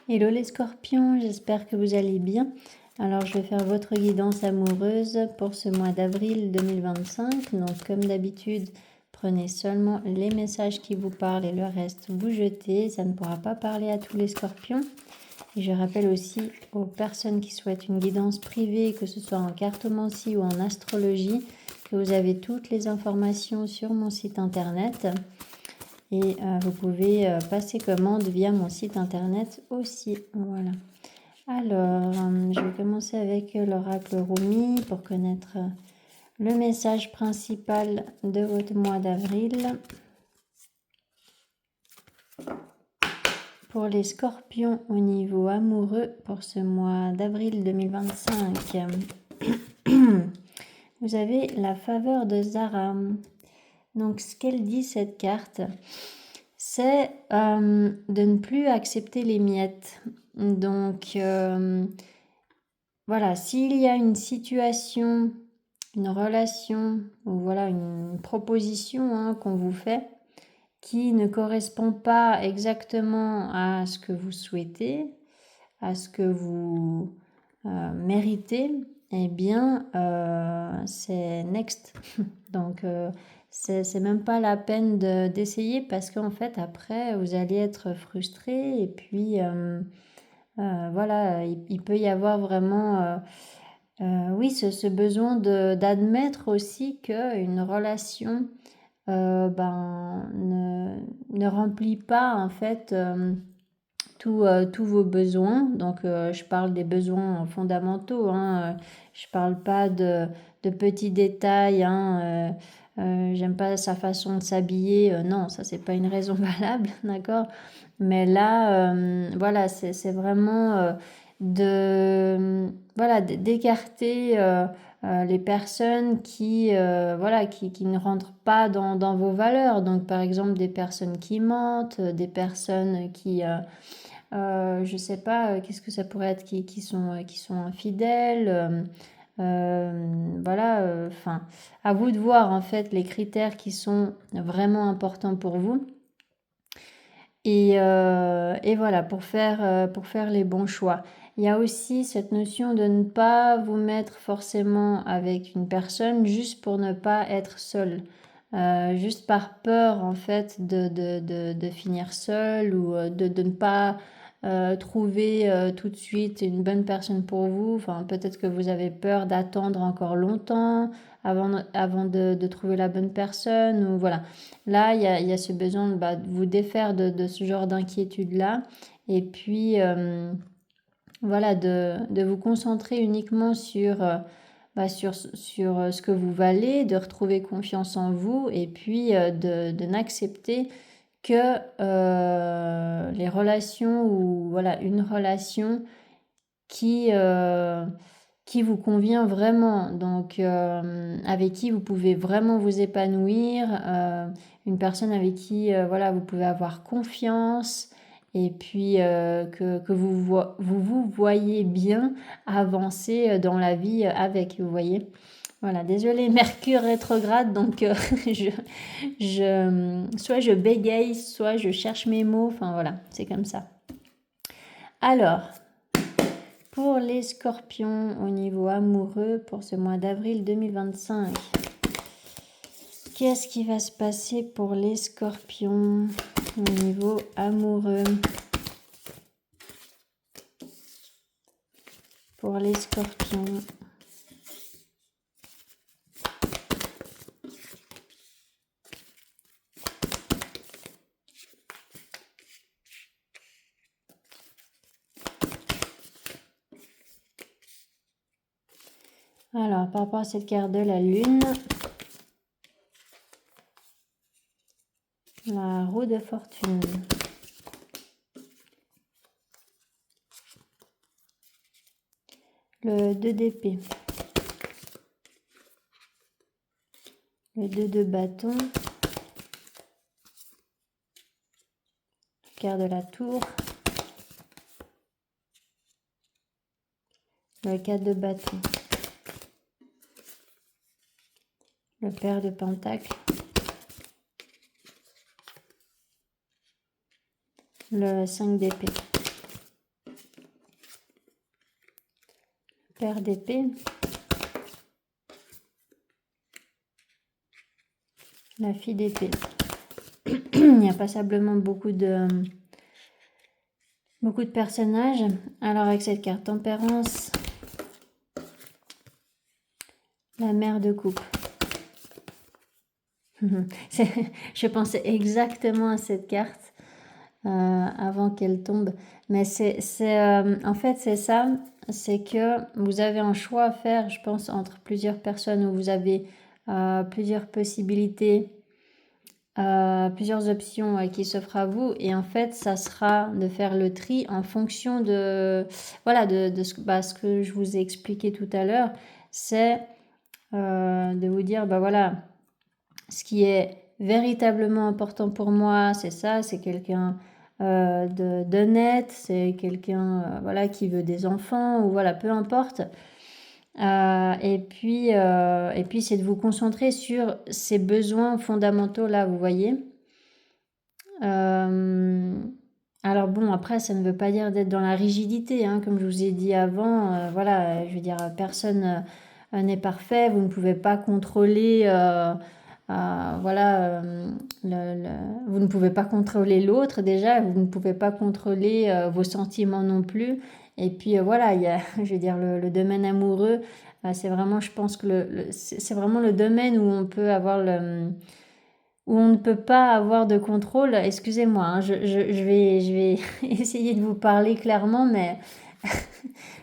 Hello les scorpions, j'espère que vous allez bien. Alors je vais faire votre guidance amoureuse pour ce mois d'avril 2025. Donc comme d'habitude, prenez seulement les messages qui vous parlent et le reste vous jetez. Ça ne pourra pas parler à tous les scorpions. Et je rappelle aussi aux personnes qui souhaitent une guidance privée, que ce soit en cartomancie ou en astrologie, que vous avez toutes les informations sur mon site internet. Et vous pouvez passer commande via mon site internet aussi. Voilà. Alors, je vais commencer avec l'oracle Rumi pour connaître le message principal de votre mois d'avril. Pour les scorpions au niveau amoureux pour ce mois d'avril 2025. Vous avez la faveur de Zara. Donc, ce qu'elle dit, cette carte, c'est de ne plus accepter les miettes. Donc, voilà, s'il y a une situation, une relation, ou voilà, une proposition qu'on vous fait qui ne correspond pas exactement à ce que vous souhaitez, à ce que vous méritez, eh bien, c'est next. Donc, c'est même pas la peine d'essayer parce qu'en fait, après, vous allez être frustré et puis, voilà, il peut y avoir vraiment, oui, ce besoin d'admettre aussi qu'une relation ne remplit pas en fait tous vos besoins. Donc je parle des besoins fondamentaux, je parle pas de petits détails, j'aime pas sa façon de s'habiller, non, ça c'est pas une raison valable, d'accord, mais là voilà, c'est vraiment d'écarter les personnes qui ne rentrent pas dans vos valeurs. Donc par exemple des personnes qui mentent, des personnes qui je sais pas, qu'est-ce que ça pourrait être, qui sont infidèles, voilà, enfin à vous de voir en fait les critères qui sont vraiment importants pour vous. Et voilà, pour faire les bons choix. Il y a aussi cette notion de ne pas vous mettre forcément avec une personne juste pour ne pas être seul. Juste par peur en fait de finir seul ou de ne pas trouver tout de suite une bonne personne pour vous. Enfin, peut-être que vous avez peur d'attendre encore longtemps avant de trouver la bonne personne. Ou voilà. Là, il y a ce besoin de vous défaire de ce genre d'inquiétude-là. Et puis, voilà, de vous concentrer uniquement sur ce que vous valez, de retrouver confiance en vous et puis de n'accepter que les relations ou voilà, une relation qui vous convient vraiment, donc avec qui vous pouvez vraiment vous épanouir, une personne avec qui voilà, vous pouvez avoir confiance et puis que vous voyez bien avancer dans la vie avec, vous voyez. Voilà, désolé, Mercure rétrograde, donc soit je bégaye, soit je cherche mes mots, enfin voilà, c'est comme ça. Alors, pour les scorpions au niveau amoureux pour ce mois d'avril 2025, qu'est-ce qui va se passer pour les scorpions au niveau amoureux? Pour les scorpions. Alors, par rapport à cette carte de la lune, la roue de fortune. Le 2 d'épée. Le 2 de bâton. Carte de la tour. Le 4 de bâton. Le pair de pentacle. Le 5 d'épée. paire d'épée. La fille d'épée. Il y a passablement beaucoup de personnages. Alors avec cette carte tempérance, la mère de coupe. Je pensais exactement à cette carte avant qu'elle tombe. Mais en fait, c'est ça. C'est que vous avez un choix à faire, je pense, entre plusieurs personnes où vous avez plusieurs possibilités, plusieurs options qui s'offrent à vous. Et en fait, ça sera de faire le tri en fonction de, voilà, de ce que je vous ai expliqué tout à l'heure. C'est de vous dire, voilà, ce qui est véritablement important pour moi, c'est ça, c'est quelqu'un d'honnête, c'est quelqu'un voilà, qui veut des enfants, ou voilà, peu importe. Et puis c'est de vous concentrer sur ces besoins fondamentaux là, vous voyez. Alors bon, après, ça ne veut pas dire d'être dans la rigidité, hein, comme je vous ai dit avant. Voilà, je veux dire, personne n'est parfait. Vous ne pouvez pas contrôler, voilà, vous ne pouvez pas contrôler l'autre déjà. Vous ne pouvez pas contrôler vos sentiments non plus. Et puis voilà, il y a, je veux dire, le domaine amoureux. C'est vraiment, je pense que c'est vraiment le domaine où on peut avoir où on ne peut pas avoir de contrôle. Excusez-moi, hein, je vais essayer de vous parler clairement, mais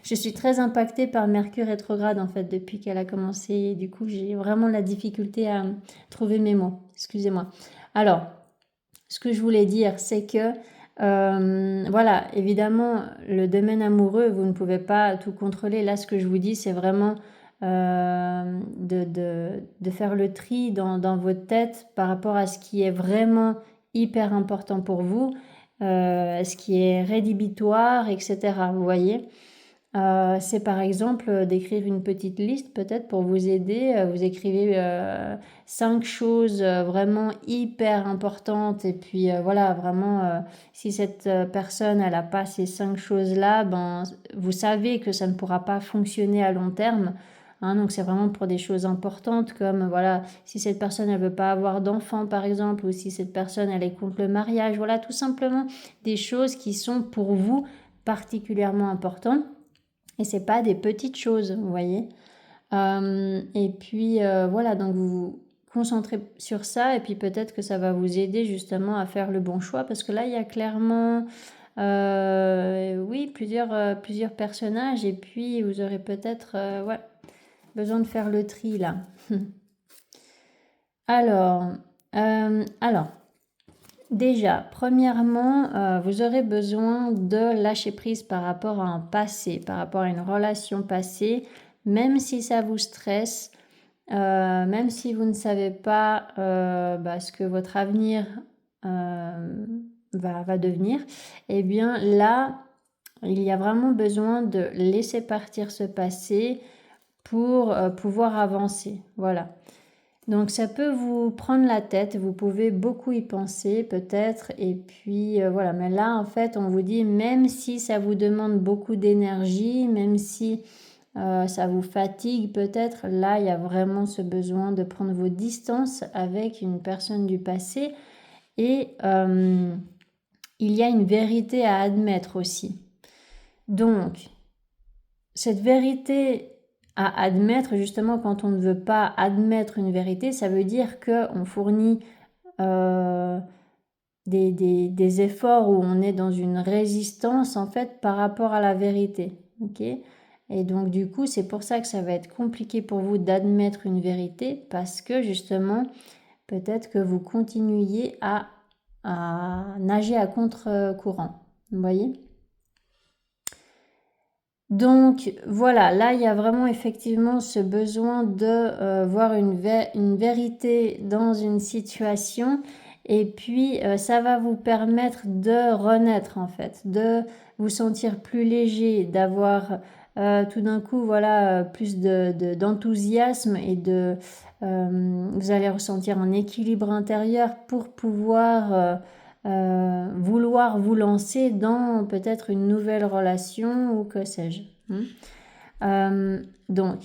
je suis très impactée par Mercure rétrograde en fait depuis qu'elle a commencé. Du coup, j'ai vraiment la difficulté à trouver mes mots. Excusez-moi. Alors, ce que je voulais dire, c'est que voilà, évidemment, le domaine amoureux, vous ne pouvez pas tout contrôler. Là, ce que je vous dis, c'est vraiment de faire le tri dans votre tête par rapport à ce qui est vraiment hyper important pour vous, ce qui est rédhibitoire, etc. Vous voyez, c'est par exemple d'écrire une petite liste peut-être pour vous aider. Vous écrivez 5 choses vraiment hyper importantes et puis voilà, vraiment, si cette personne elle n'a pas ces 5 choses-là, vous savez que ça ne pourra pas fonctionner à long terme. Hein, donc c'est vraiment pour des choses importantes comme voilà, si cette personne elle veut pas avoir d'enfant par exemple, ou si cette personne elle est contre le mariage, voilà, tout simplement des choses qui sont pour vous particulièrement importantes. Et c'est pas des petites choses, vous voyez. Et puis voilà, donc vous vous concentrez sur ça et puis peut-être que ça va vous aider justement à faire le bon choix parce que là il y a clairement oui plusieurs personnages et puis vous aurez peut-être ouais, besoin de faire le tri là. Alors déjà, premièrement, vous aurez besoin de lâcher prise par rapport à un passé, par rapport à une relation passée, même si ça vous stresse, même si vous ne savez pas ce que votre avenir va devenir, eh bien là, il y a vraiment besoin de laisser partir ce passé pour pouvoir avancer. Voilà. Donc ça peut vous prendre la tête, vous pouvez beaucoup y penser peut-être, et puis voilà, mais là en fait on vous dit même si ça vous demande beaucoup d'énergie, même si ça vous fatigue peut-être, là il y a vraiment ce besoin de prendre vos distances avec une personne du passé, et il y a une vérité à admettre aussi. Donc cette vérité à admettre, justement, quand on ne veut pas admettre une vérité, ça veut dire qu'on fournit des efforts où on est dans une résistance en fait par rapport à la vérité. Ok ? Et donc du coup, c'est pour ça que ça va être compliqué pour vous d'admettre une vérité parce que justement, peut-être que vous continuiez à nager à contre-courant. Vous voyez ? Donc voilà, là il y a vraiment effectivement ce besoin de voir une vérité dans une situation et puis ça va vous permettre de renaître en fait, de vous sentir plus léger, d'avoir tout d'un coup voilà plus d'enthousiasme et vous allez ressentir un équilibre intérieur pour pouvoir vouloir vous lancer dans peut-être une nouvelle relation ou que sais-je. Donc,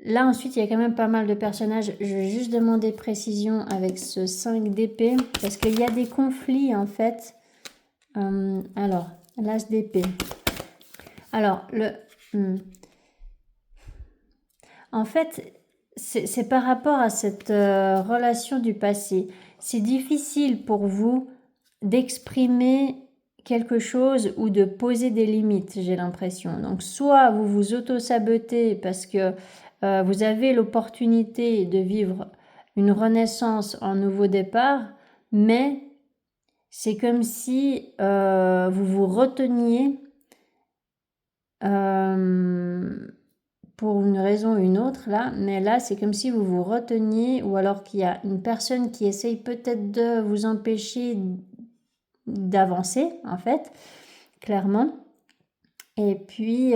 là ensuite, il y a quand même pas mal de personnages. Je vais juste demander précision avec ce 5 d'épée, parce qu'il y a des conflits en fait. Alors, l'as d'épée. Alors, en fait, c'est par rapport à cette relation du passé. C'est difficile pour vous d'exprimer quelque chose ou de poser des limites, j'ai l'impression. Donc, soit vous vous auto-sabotez parce que vous avez l'opportunité de vivre une renaissance, un nouveau départ, mais c'est comme si vous vous reteniez pour une raison ou une autre là, mais là c'est comme si vous vous reteniez ou alors qu'il y a une personne qui essaye peut-être de vous empêcher d'avancer en fait, clairement. Et puis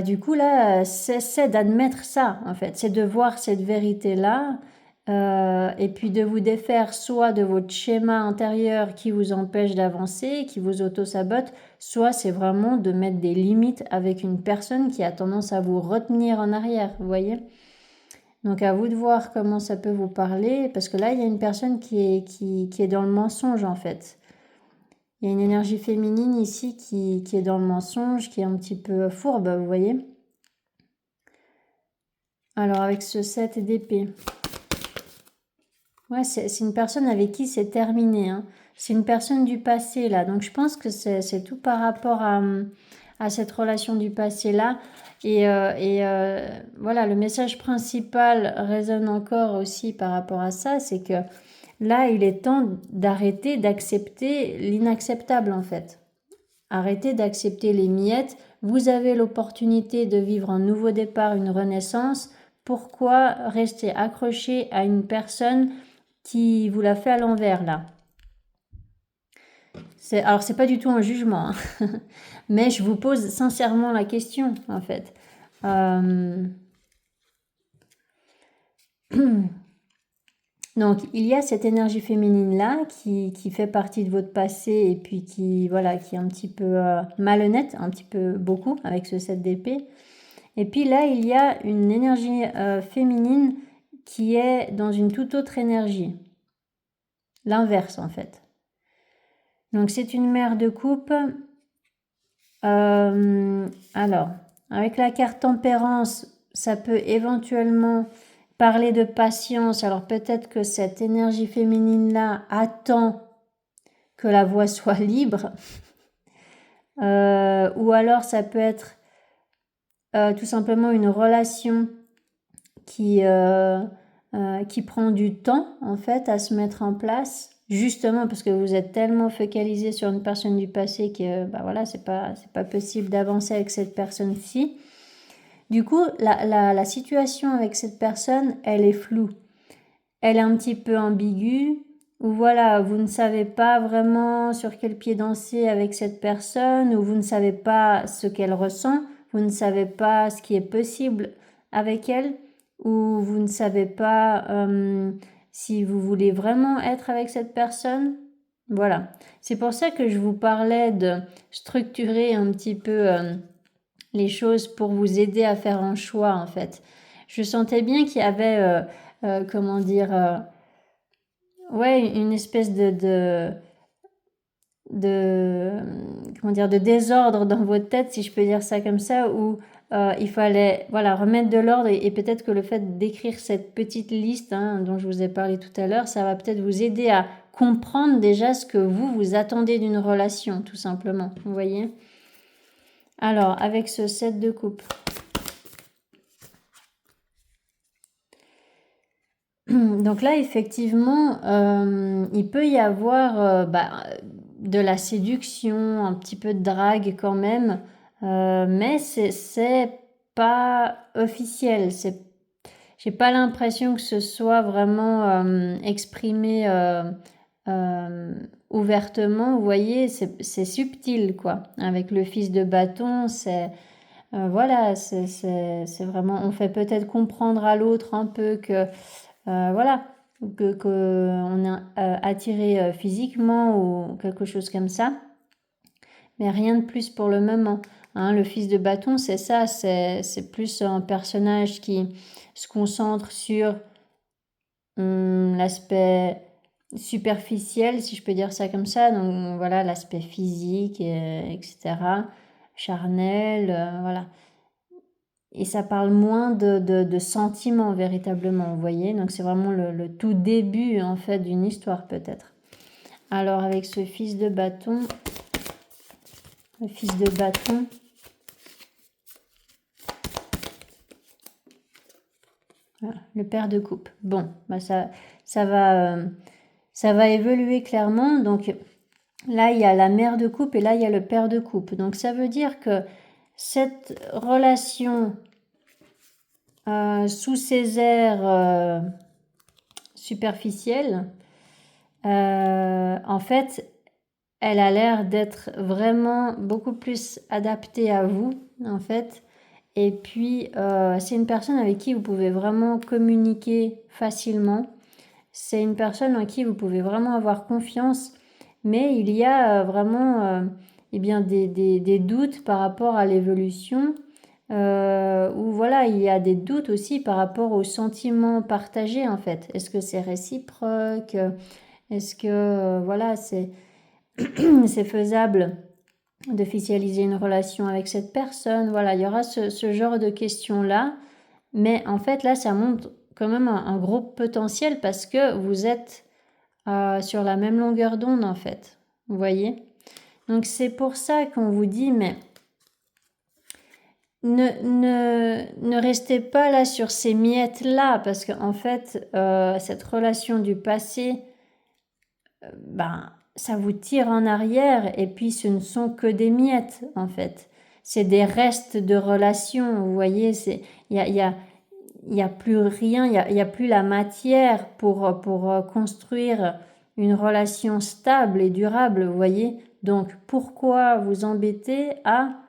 du coup là c'est d'admettre ça en fait, c'est de voir cette vérité là. Et puis de vous défaire soit de votre schéma intérieur qui vous empêche d'avancer, qui vous auto-sabote, soit c'est vraiment de mettre des limites avec une personne qui a tendance à vous retenir en arrière, vous voyez. Donc à vous de voir comment ça peut vous parler, parce que là il y a une personne qui est dans le mensonge en fait. Il y a une énergie féminine ici qui est dans le mensonge, qui est un petit peu fourbe, vous voyez. Alors avec ce 7 d'épée. Ouais, c'est une personne avec qui c'est terminé, hein. C'est une personne du passé, là. Donc, je pense que c'est tout par rapport à cette relation du passé-là. Et voilà, le message principal résonne encore aussi par rapport à ça, c'est que là, il est temps d'arrêter d'accepter l'inacceptable, en fait. Arrêtez d'accepter les miettes. Vous avez l'opportunité de vivre un nouveau départ, une renaissance. Pourquoi rester accroché à une personne qui vous l'a fait à l'envers là? Alors c'est pas du tout un jugement, hein. Mais je vous pose sincèrement la question en fait. Donc il y a cette énergie féminine là qui fait partie de votre passé et puis qui voilà qui est un petit peu malhonnête, un petit peu beaucoup avec ce 7 d'épée. Et puis là il y a une énergie féminine qui est dans une toute autre énergie. L'inverse en fait. Donc c'est une mère de coupe. Alors, avec la carte tempérance, ça peut éventuellement parler de patience. Alors peut-être que cette énergie féminine-là attend que la voie soit libre. Ou alors ça peut être tout simplement une relation qui prend du temps en fait à se mettre en place. Justement parce que vous êtes tellement focalisé sur une personne du passé que voilà, c'est pas possible d'avancer avec cette personne-ci. Du coup, la situation avec cette personne, elle est floue. Elle est un petit peu ambiguë, ou voilà, vous ne savez pas vraiment sur quel pied danser avec cette personne, ou vous ne savez pas ce qu'elle ressent, vous ne savez pas ce qui est possible avec elle, ou vous ne savez pas si vous voulez vraiment être avec cette personne. Voilà. C'est pour ça que je vous parlais de structurer un petit peu les choses pour vous aider à faire un choix, en fait. Je sentais bien qu'il y avait, comment dire, ouais, une espèce comment dire, de désordre dans votre tête, si je peux dire ça comme ça, où il fallait voilà, remettre de l'ordre et peut-être que le fait d'écrire cette petite liste dont je vous ai parlé tout à l'heure, ça va peut-être vous aider à comprendre déjà ce que vous attendez d'une relation, tout simplement, vous voyez. Alors, avec ce 7 de coupe. Donc là, effectivement, il peut y avoir de la séduction, un petit peu de drague quand même, mais c'est pas officiel. J'ai pas l'impression que ce soit vraiment exprimé ouvertement. Vous voyez, c'est subtil quoi. Avec le fils de bâton, c'est voilà, c'est vraiment. On fait peut-être comprendre à l'autre un peu que voilà, qu'on est attiré physiquement ou quelque chose comme ça. Mais rien de plus pour le moment. Hein, le fils de bâton, c'est ça, c'est plus un personnage qui se concentre sur l'aspect superficiel, si je peux dire ça comme ça. Donc voilà, l'aspect physique, etc. Charnel, voilà. Et ça parle moins de sentiments véritablement, vous voyez. Donc c'est vraiment le tout début en fait d'une histoire peut-être. Alors avec ce fils de bâton, le fils de bâton, voilà, le père de coupe. Bon, bah ça va évoluer clairement. Donc là, il y a la mère de coupe et là, il y a le père de coupe. Donc ça veut dire que cette relation sous ces airs superficiels, en fait, elle a l'air d'être vraiment beaucoup plus adaptée à vous, en fait. Et puis, c'est une personne avec qui vous pouvez vraiment communiquer facilement. C'est une personne en qui vous pouvez vraiment avoir confiance. Mais il y a vraiment eh bien des doutes par rapport à l'évolution. Ou voilà, il y a des doutes aussi par rapport aux sentiments partagés, en fait. Est-ce que c'est réciproque? Est-ce que, voilà, c'est faisable d'officialiser une relation avec cette personne? Voilà, il y aura ce genre de questions-là. Mais en fait, là, ça montre quand même un gros potentiel parce que vous êtes sur la même longueur d'onde, en fait. Vous voyez? Donc, c'est pour ça qu'on vous dit, mais ne restez pas là sur ces miettes-là parce qu'en fait, cette relation du passé, ben, ça vous tire en arrière et puis ce ne sont que des miettes en fait. C'est des restes de relations, vous voyez, il y a plus rien, il y a plus la matière pour construire une relation stable et durable, vous voyez. Donc pourquoi vous embêter à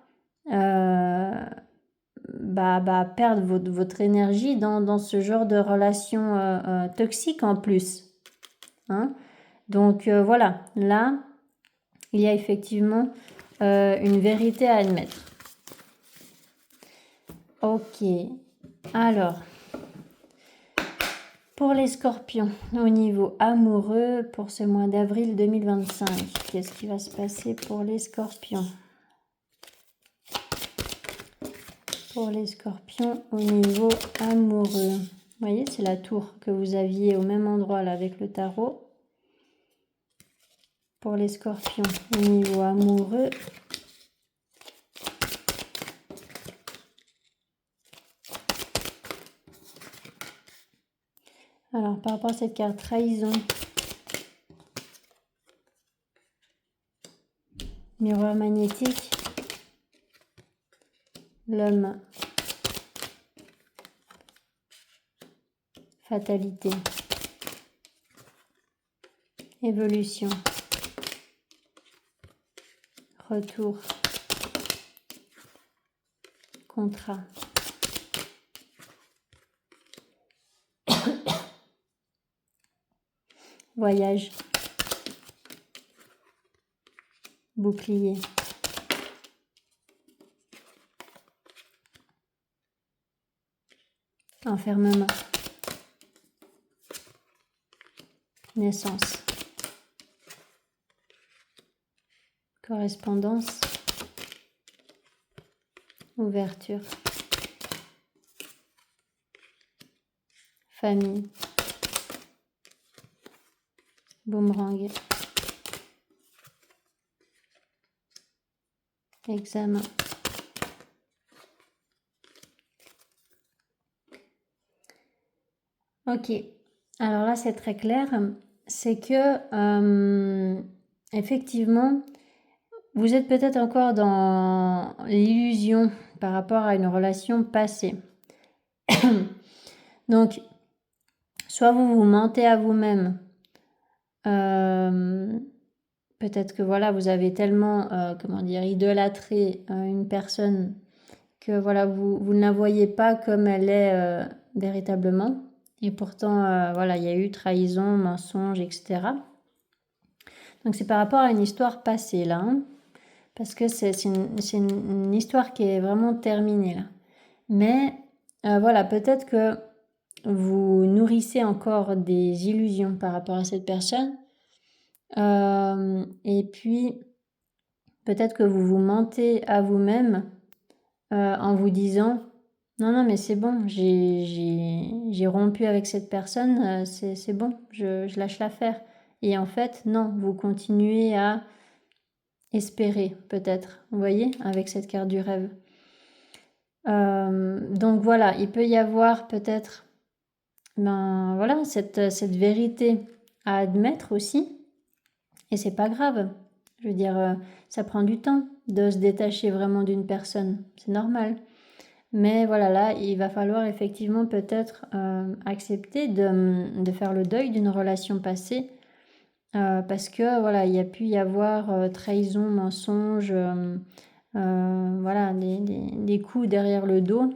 perdre votre énergie dans ce genre de relation toxique en plus, hein? Donc voilà, là, il y a effectivement une vérité à admettre. Ok, alors, pour les scorpions, au niveau amoureux, pour ce mois d'avril 2025, qu'est-ce qui va se passer pour les scorpions? Pour les scorpions, au niveau amoureux, vous voyez, c'est la tour que vous aviez au même endroit là avec le tarot. Pour les scorpions, au niveau amoureux, alors par rapport à cette carte trahison, miroir magnétique, l'homme, fatalité, évolution, retour, contrat, voyage, bouclier, enfermement, naissance, correspondance, ouverture, famille, boomerang, examen. Ok, alors là c'est très clair, c'est que effectivement, vous êtes peut-être encore dans l'illusion par rapport à une relation passée. Donc, soit vous mentez à vous-même, peut-être que voilà, vous avez tellement, idolâtré une personne que voilà, vous ne la voyez pas comme elle est véritablement. Et pourtant, voilà, il y a eu trahison, mensonge, etc. Donc c'est par rapport à une histoire passée là, hein. parce que c'est une histoire qui est vraiment terminée là. Mais voilà, peut-être que vous nourrissez encore des illusions par rapport à cette personne. Et puis, peut-être que vous vous mentez à vous-même en vous disant non, non, mais c'est bon, j'ai rompu avec cette personne, c'est bon, je lâche l'affaire. Et en fait, non, vous continuez à espérer, peut-être, vous voyez, avec cette carte du rêve. Donc voilà, il peut y avoir peut-être voilà, cette vérité à admettre aussi. Et c'est pas grave. Je veux dire, ça prend du temps de se détacher vraiment d'une personne. C'est normal. Mais voilà, là, il va falloir effectivement peut-être accepter de faire le deuil d'une relation passée. Parce que voilà, il y a pu y avoir trahison, mensonge, voilà, des coups derrière le dos.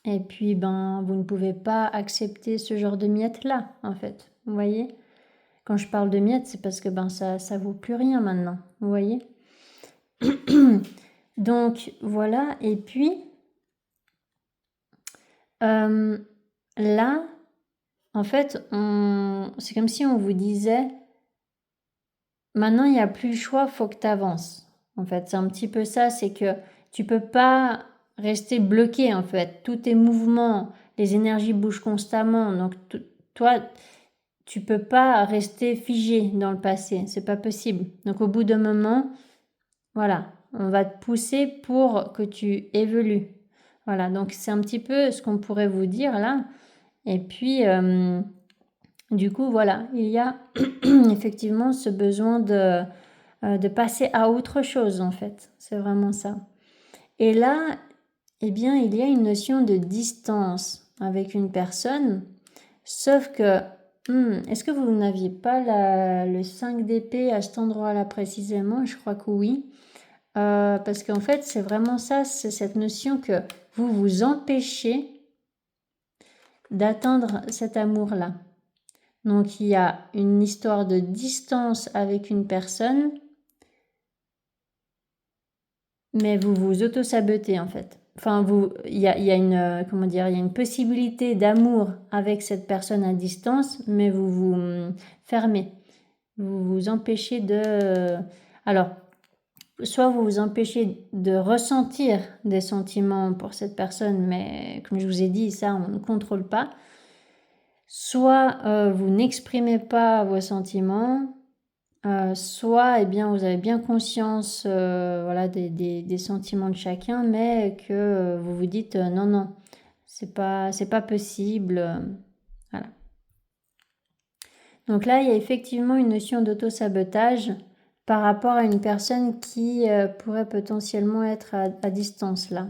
Et puis, vous ne pouvez pas accepter ce genre de miettes-là, en fait. Vous voyez? Quand je parle de miettes, c'est parce que ça vaut plus rien maintenant. Vous voyez? Donc, voilà. Et puis, là, en fait, c'est comme si on vous disait, maintenant, il n'y a plus le choix, faut que tu avances. En fait, c'est un petit peu ça, c'est que tu peux pas rester bloqué, en fait. Tous tes mouvements, les énergies bougent constamment. Donc, toi, tu peux pas rester figé dans le passé. C'est pas possible. Donc, au bout d'un moment, voilà, on va te pousser pour que tu évolues. Voilà, donc c'est un petit peu ce qu'on pourrait vous dire là. Et puis, du coup, voilà, il y a effectivement ce besoin de passer à autre chose, en fait. C'est vraiment ça. Et là, eh bien, il y a une notion de distance avec une personne, sauf que, est-ce que vous n'aviez pas le 5 d'épée à cet endroit-là précisément? Je crois que oui. Parce qu'en fait, c'est vraiment ça, c'est cette notion que vous vous empêchez d'atteindre cet amour-là. Donc, il y a une histoire de distance avec une personne, mais vous vous auto-sabotez en fait. Enfin, il y a une, comment dire, il y a une possibilité d'amour avec cette personne à distance, mais vous vous fermez. Vous vous empêchez de... Alors, soit vous vous empêchez de ressentir des sentiments pour cette personne, mais comme je vous ai dit, ça, on ne contrôle pas. Soit vous n'exprimez pas vos sentiments, soit eh bien, vous avez bien conscience voilà, des sentiments de chacun, mais que vous vous dites non, non, c'est pas possible. Voilà. Donc là, il y a effectivement une notion d'auto-sabotage par rapport à une personne qui pourrait potentiellement être à distance là.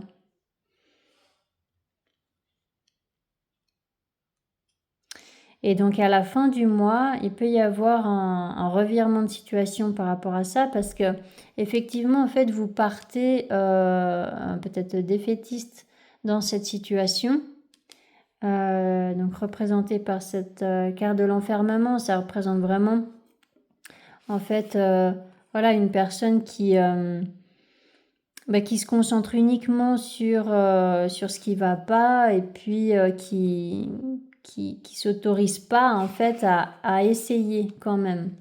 Et donc à la fin du mois, il peut y avoir un revirement de situation par rapport à ça parce que effectivement, en fait, vous partez peut-être défaitiste dans cette situation. Donc représenté par cette carte de l'enfermement, ça représente vraiment en fait voilà, une personne qui se concentre uniquement sur ce qui va pas et puis qui s'autorise pas en fait à essayer quand même.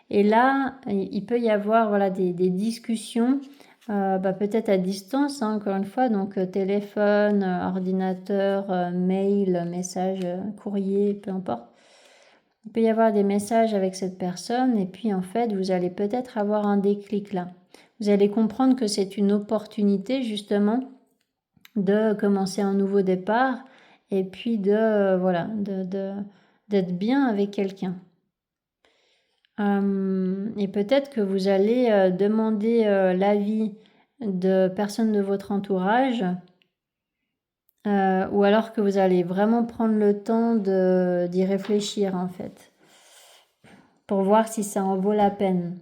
Et là, il peut y avoir voilà, des discussions, peut-être à distance, hein, encore une fois, donc téléphone, ordinateur, mail, message, courrier, peu importe. Il peut y avoir des messages avec cette personne et puis en fait, vous allez peut-être avoir un déclic là. Vous allez comprendre que c'est une opportunité justement de commencer un nouveau départ et puis d'être bien avec quelqu'un. Et peut-être que vous allez demander l'avis de personnes de votre entourage ou alors que vous allez vraiment prendre le temps d'y réfléchir en fait pour voir si ça en vaut la peine.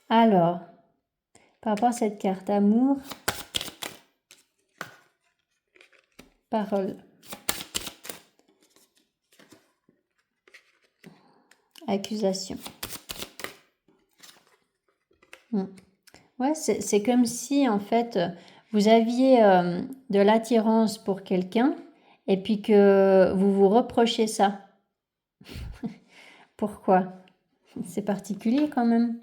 Alors, par rapport à cette carte amour, parole, accusation. Mm. Ouais, c'est comme si en fait vous aviez de l'attirance pour quelqu'un et puis que vous vous reprochez ça. Pourquoi? C'est particulier quand même.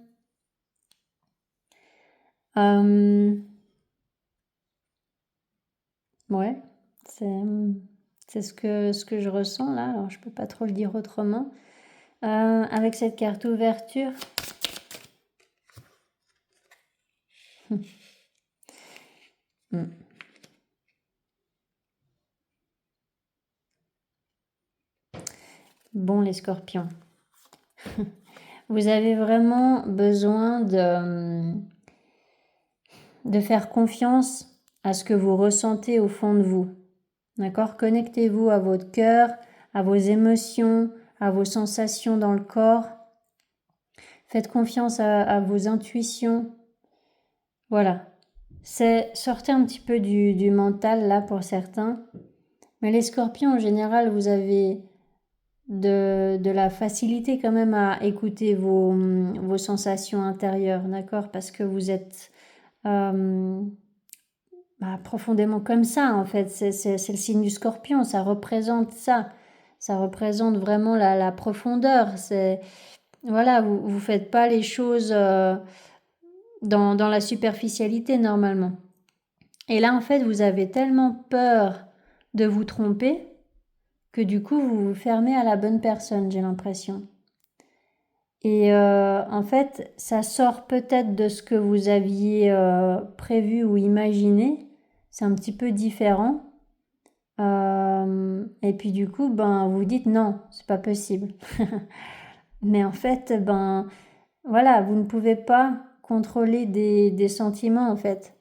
Euh, ouais, c'est ce que je ressens là. Alors je peux pas trop le dire autrement. Avec cette carte ouverture. Mm. Bon, les scorpions. Vous avez vraiment besoin de faire confiance à ce que vous ressentez au fond de vous. D'accord? Connectez-vous à votre cœur, à vos émotions, à vos sensations dans le corps. Faites confiance à vos intuitions. Voilà. Sortez un petit peu du mental là pour certains. Mais les scorpions en général, vous avez de la facilité quand même à écouter vos sensations intérieures, d'accord? Parce que vous êtes profondément comme ça en fait. C'est le signe du scorpion, ça représente ça. Ça représente vraiment la profondeur. Voilà, vous faites pas les choses dans la superficialité normalement. Et là en fait vous avez tellement peur de vous tromper que du coup vous vous fermez à la bonne personne, j'ai l'impression. Et en fait ça sort peut-être de ce que vous aviez prévu ou imaginé. C'est un petit peu différent. Et puis du coup, vous dites non, c'est pas possible. Mais en fait, voilà, vous ne pouvez pas contrôler des sentiments en fait.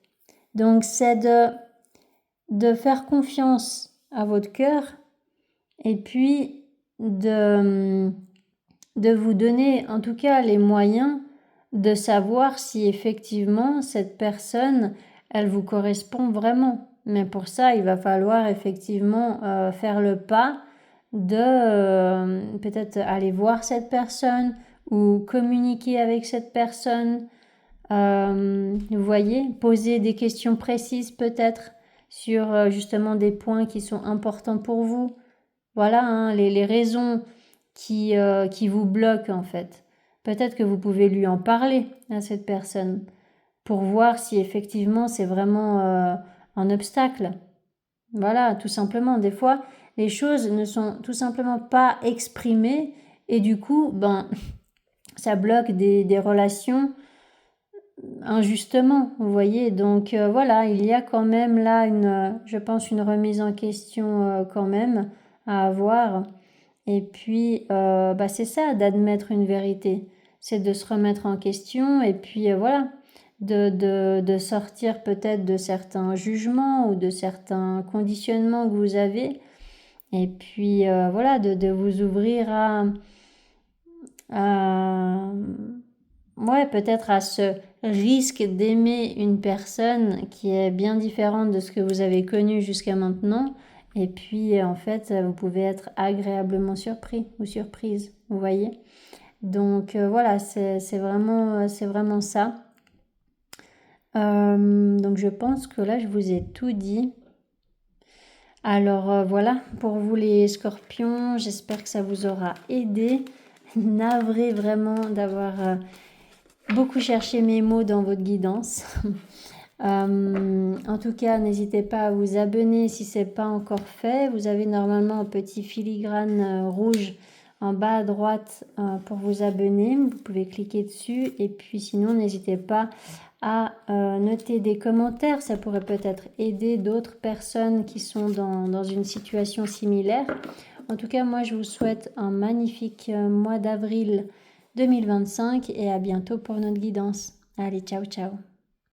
Donc c'est de faire confiance à votre cœur et puis de vous donner en tout cas les moyens de savoir si effectivement cette personne, elle vous correspond vraiment. Mais pour ça, il va falloir effectivement faire le pas de peut-être aller voir cette personne ou communiquer avec cette personne. Vous voyez, poser des questions précises peut-être sur justement des points qui sont importants pour vous. Voilà, hein, les raisons qui vous bloquent en fait. Peut-être que vous pouvez lui en parler à cette personne pour voir si effectivement c'est vraiment un obstacle. Voilà, tout simplement. Des fois, les choses ne sont tout simplement pas exprimées et du coup, ça bloque des relations injustement, vous voyez. Donc voilà, il y a quand même là je pense, une remise en question quand même à avoir. Et puis, c'est ça, d'admettre une vérité. C'est de se remettre en question et puis voilà, de sortir peut-être de certains jugements ou de certains conditionnements que vous avez. Et puis voilà, de vous ouvrir ouais, peut-être à ce risque d'aimer une personne qui est bien différente de ce que vous avez connu jusqu'à maintenant. Et puis, en fait, vous pouvez être agréablement surpris ou surprise, vous voyez. Donc, voilà, c'est vraiment ça. Donc, je pense que là, je vous ai tout dit. Alors, voilà, pour vous les scorpions, j'espère que ça vous aura aidé. Navré vraiment d'avoir beaucoup cherché mes mots dans votre guidance. En tout cas, n'hésitez pas à vous abonner si ce n'est pas encore fait. Vous avez normalement un petit filigrane rouge en bas à droite pour vous abonner. Vous pouvez cliquer dessus et puis sinon, n'hésitez pas à noter des commentaires. Ça pourrait peut-être aider d'autres personnes qui sont dans une situation similaire. En tout cas, moi, je vous souhaite un magnifique mois d'avril 2025 et à bientôt pour notre guidance. Allez, ciao, ciao.